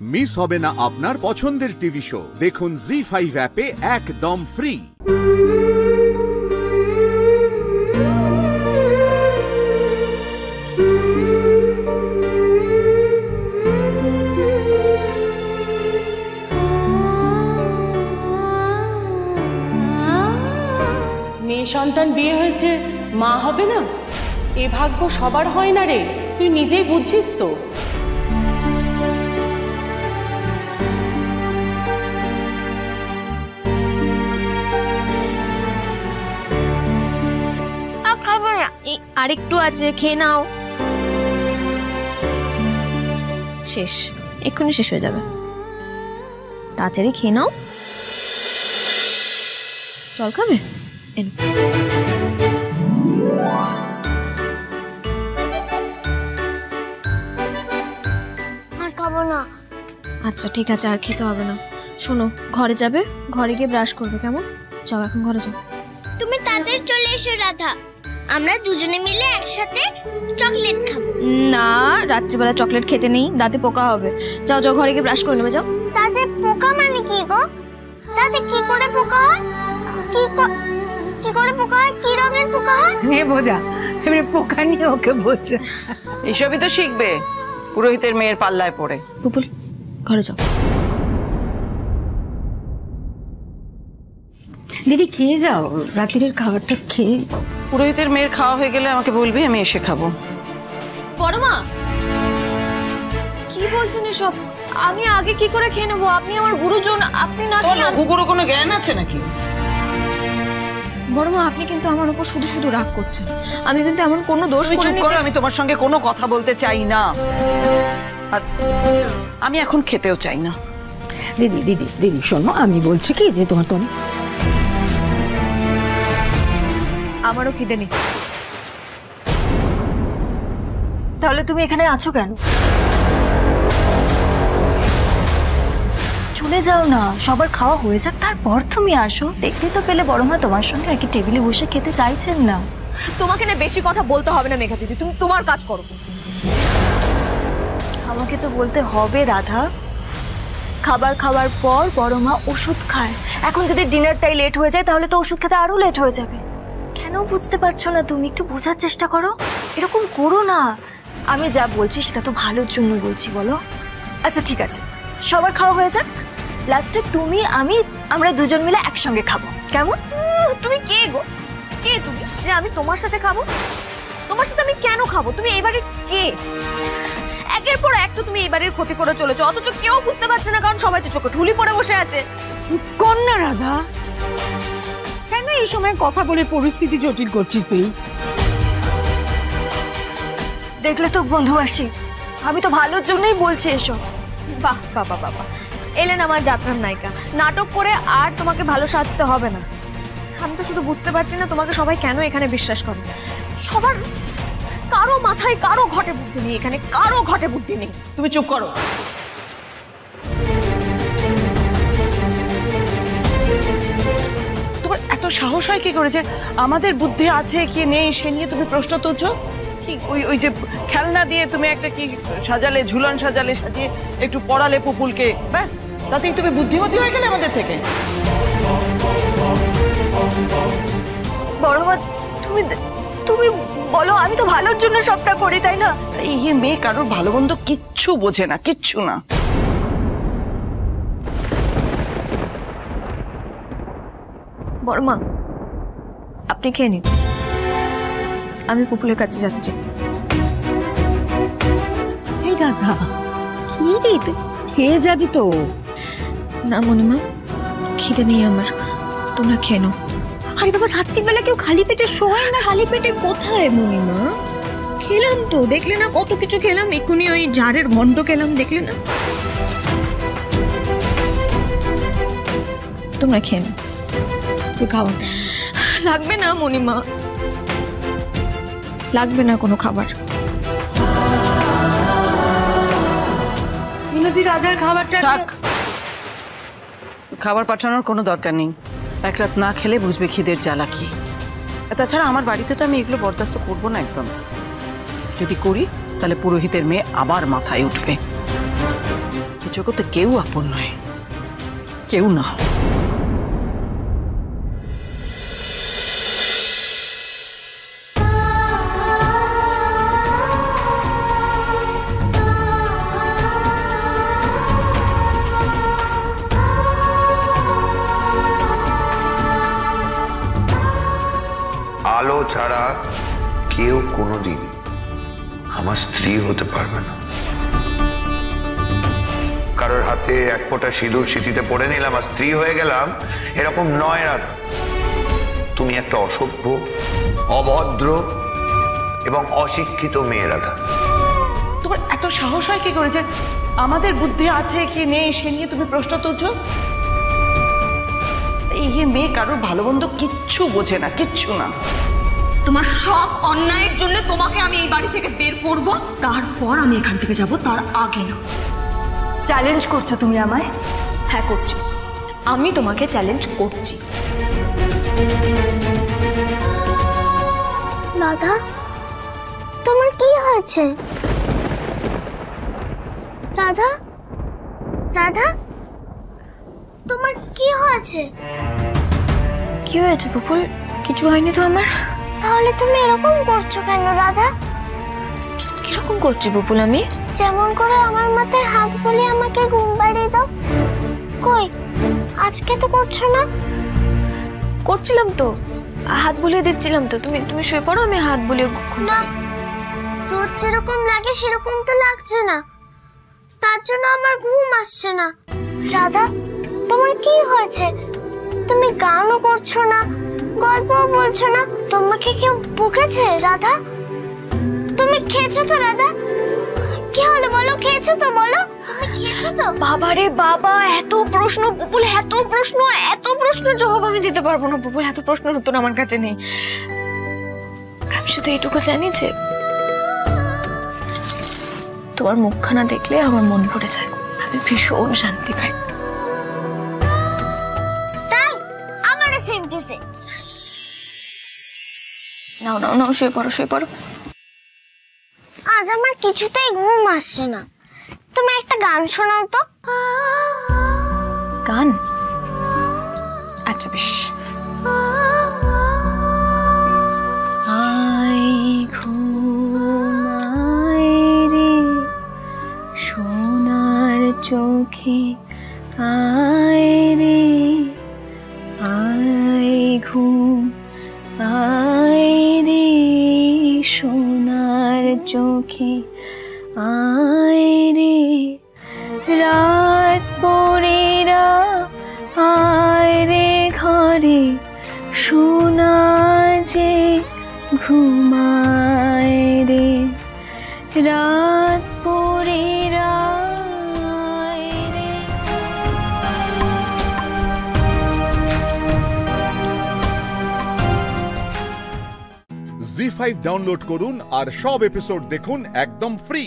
Miss হবে না আপনার পছন্দের টিভি শো। দেখুন জি5 অ্যাপে একদম ফ্রি। মেয়ে সন্তান বিয়ে হয়েছে, মা হবে না, এ ভাগ্য সবার হয় না রে, তুই নিজেই বুঝছিস তো। খাবো না, আরেকটু আছে, খেয়ে নাও। শেষ, এক্ষুনি শেষ হয়ে যাবে, তাড়াতাড়ি খেয়ে নাও। জল খাবে? আর খাবো না। আচ্ছা ঠিক আছে, আর খেতে হবে না। শোনো, ঘরে যাবে, ঘরে গিয়ে ব্রাশ করবে, কেমন? যাও এখন ঘরে যাও। তুমি তাদের চলে এসো রাধা, আমরা দুজনে মিলে একসাথে চকলেট খাবো। না, রাত্রিবেলা চকলেট খেতে নেই, দাঁতে পোকা হবে। যাও যাও, ঘরে গিয়ে ব্রাশ করে নেবে, যাও। দাঁতে পোকা মানে কি গো? দাঁতে কি করে পোকা হয়? কি করে পোকা হয়? কি রঙের পোকা হয়? বোঝা, এবারে পোকা নিয়ে ওকে বোঝা। এইসবই তো শিখবে পুরোহিতের মেয়ের পাল্লায় পড়ে। পুপুল, ঘরে যাও। দিদি খেয়ে যাও, রাত্রির খাবারটা খেয়ে। পুরোহিতের মেয়ের খাওয়া হয়ে গেলে আমাকে বলবি, আমি এসে খাবো। বড় মা, কি বলছেন এসব? আমি আগে কি করে খেয়ে নেবো? আপনি আমার গুরুজন, আপনি না খেলে কুকুরও কোনো জ্ঞান আছে নাকি? বড় মা, আপনি কিন্তু আমার উপর শুধু শুধু রাগ করছেন। আমি কিন্তু এমন কোনো দোষ করিনি যে... আমি তোমার সঙ্গে কোনো কথা বলতে চাই না, আর আমি এখন খেতেও চাই না। দিদি দিদি দিদি শোনো, আমি বলছি কি যে তোমার তো আমারও খিদে নেই। তাহলে তুমি এখানে আছো কেন? চলে যাও না, সবার খাওয়া হয়ে যাক, তারপর তুমি আসো। দেখতে তো পেলে বড় মা তোমার সঙ্গে একই টেবিলে বসে খেতে চাইছেন না। তোমাকে না বেশি কথা বলতে হবে না মেঘা দিদি, তুমি তোমার কাজ করো। আমাকে তো বলতে হবে রাধা। খাবার খাওয়ার পর বড় মা ওষুধ খায়, এখন যদি ডিনারটাই লেট হয়ে যায় তাহলে তো ওষুধ খেতে আরো লেট হয়ে যাবে। কেন বুঝতে পারছো না তুমি? একটু বোঝার চেষ্টা করো, এরকম করো না। আমি যা বলছি সেটা তো ভালোর জন্য বলছি, বলো। আচ্ছা ঠিক আছে, সবার খাওয়া হয়ে যাক, লাস্টে তুমি আমরা দুজন মিলে একসঙ্গে খাবো, কেমন? তুমি কে গো? কে তুমি যে আমি তোমার সাথে খাবো? তোমার সাথে আমি কেন খাবো? তুমি এবারে কে? একের পর এক তো তুমি এবারের ক্ষতি করে চলেছো, অথচ কেউ বুঝতে পারছে না, কারণ সবাই তো চোখে ঠুলি পড়ে বসে আছে। চুপ কর না রাধা, কেন এই সময় কথা বলে পরিস্থিতি জটিল করছিস তুই? দেখলে তো বন্ধু আসি, আমি তো ভালোর জন্যই বলছি এসব। বাহ বাবা বাবা, এলেন আমার যাত্রার নায়িকা। নাটক করে আর তোমাকে ভালো সাজতে হবে না। আমি তো শুধু বুঝতে পারছি না তোমাকে সবাই কেন এখানে বিশ্বাস করে। সবার কারো মাথায় কারো ঘটে বুদ্ধি নেই, এখানে কারো ঘটে বুদ্ধি নেই। তুমি চুপ করো। তোমার এত সাহস হয় কি করে যে আমাদের বুদ্ধি আছে কি নেই সে নিয়ে তুমি প্রশ্ন তুলছো? কি ওই যে খেলনা দিয়ে তুমি একটা কি সাজালে, ঝুলন সাজালে, সাজিয়ে একটু পড়ালে পুপুলকে, ব্যাস তাতেই তুমি বুদ্ধিমতী হয়ে গেলে আমাদের থেকে। বড় মা, তুমি বলো, আমি তো ভালোর জন্য সবটা করি, তাই না? এই মেয়ে কারোর ভালো মন্দ কিচ্ছু বোঝে না, কিচ্ছু না। বড় মা, আপনি খেয়ে নিন, আমি পুপুলের কাছে যাচ্ছি। এই রাধা, কি রে তুই খেয়ে যাবি তো? না মনিমা, খিদে নেই আমার, তোমরা খেয়ে নাও। আরে বাবা, রাত্রিবেলা কেউ খালি পেটে শোয় না। খালি পেটে কোথায় মনিমা? খেলাম তো, দেখলে না কত কিছু খেলাম, এক্ষুনি ওই ঝাড়ের ঘন্ট খেলাম, দেখলে না? তোমরা খেয়ে নাও। তুই খাওয়া লাগবে না মনিমা, লাগবে না কোনো খাবার। মিনতি, রাধার খাবারটা থাক, খাবার পাঠানোর কোনো দরকার নেই। এক রাত না খেলে বুঝবে খিদের জ্বালা কি। তাছাড়া আমার বাড়িতে তো আমি এগুলো বরদাস্ত করবো না একদম। যদি করি তাহলে পুরোহিতের মেয়ে আবার মাথায় উঠবে। জগতে কেউ আপন নয়, কেউ না। আলো ছাড়া কেউ কোনোদিন আমার স্ত্রী হতে পারবে না। কারোর হাতে এক ফোঁটা সিঁদুর সিঁথিতে পড়ে নিলাম আর স্ত্রী হয়ে গেলাম, এরকম নয় রাধা। তুমি একটা অসভ্য, অভদ্র এবং অশিক্ষিত মেয়ে রাধা। তোমার এত সাহস হয় কি করে যে আমাদের বুদ্ধি আছে কি নেই সে নিয়ে তুমি প্রশ্ন তুলছো? এই মেয়ে কারোর ভালো মন্দ কিচ্ছু বোঝে না, কিচ্ছু না। তোমার সব অন্যায়ের জন্য তোমাকে আমি এই বাড়ি থেকে বের করব, তারপর আমি এখান থেকে যাব, তার আগে না। চ্যালেঞ্জ করছো তুমি আমায়? হ্যাঁ করছি, আমি তোমাকে চ্যালেঞ্জ করছি। রাধা, তোমার কি হয়েছে? রাধা, রাধা, তোমার কি হয়েছে? কি হয়েছে বুবুল? কিছু হয়নি তো আমার। তাহলে তুমি এরকম করছো কেন রাধা? কিরকম করছি বুবুল আমি? যেমন করে আমার মাথায় হাত বুলিয়ে আমাকে ঘুম পাড়িয়ে দাও। কই, আজকে তো করছো না? করছিলাম তো, হাত বুলিয়ে দিচ্ছিলাম তো। তুমি শুয়ে পড়ো, আমি হাত বুলিয়ে। না, রোজ যেরকম লাগে সেরকম তো লাগছে না, তার জন্য আমার ঘুম আসছে না। রাধা, তোমার কি হয়েছে? তুমি গানও করছো না, গল্পও বলছো না। তোমাকে কেউ বকেছে রাধা? তুমি খেয়েছো তো রাধা? কি হলো বলো, খেয়েছো তো বলো? খেয়েছো তো? বাবা রে বাবা, এত প্রশ্ন বুবুল, এত প্রশ্নের জবাব আমি দিতে পারবো না বুবুল। এত প্রশ্নের উত্তর আমার কাছে নেই। আমি শুধু এইটুকু জানি যে তোমার মুখখানা দেখলে আমার মন ভরে যায়, আমি ভীষণ শান্তি পাই। তাই আমারও সেম টু সেম। নাও নাও নাও, শুয়ে পড়ো শুয়ে পড়ো। আজ আমার কিছুতেই ঘুম আসছে না, তুমি একটা গান শোনাও তো। গান? আচ্ছা বেশ। আয় ঘুমায় রে সোনার চোখে, আয় রে আয় ঘুম, আয় রে সোনার চোখে, আয় রে রাত পরেরা, আয় রে ঘরে সোনা যে ঘুমায় রে, রাত পরেরা, আয় রে। জি5 ডাউনলোড করুন আর সব এপিসোড দেখুন একদম ফ্রি।